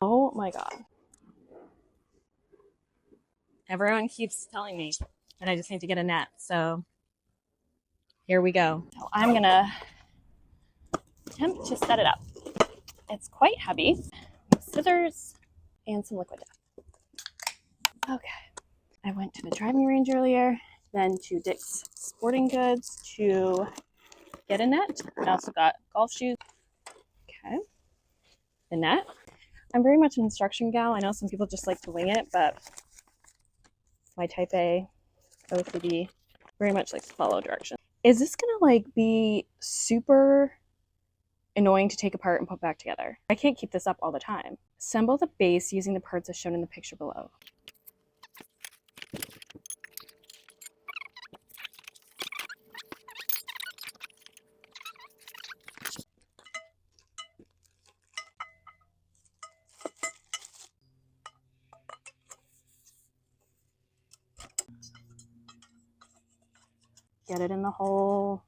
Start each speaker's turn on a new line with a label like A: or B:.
A: Oh my God. Everyone keeps telling me that I just need to get a net. So here we go. So I'm gonna attempt to set it up. It's quite heavy. Scissors and some liquid death. Okay. I went to the driving range earlier, then to Dick's Sporting Goods to get a net. I also got golf shoes. Okay. The net. I'm very much an instruction gal. I know some people just like to wing it, but my type A OCD very much likes to follow directions. Is this gonna like be super annoying to take apart and put back together? I can't keep this up all the time. Assemble the base using the parts as shown in the picture below. Get it in the hole.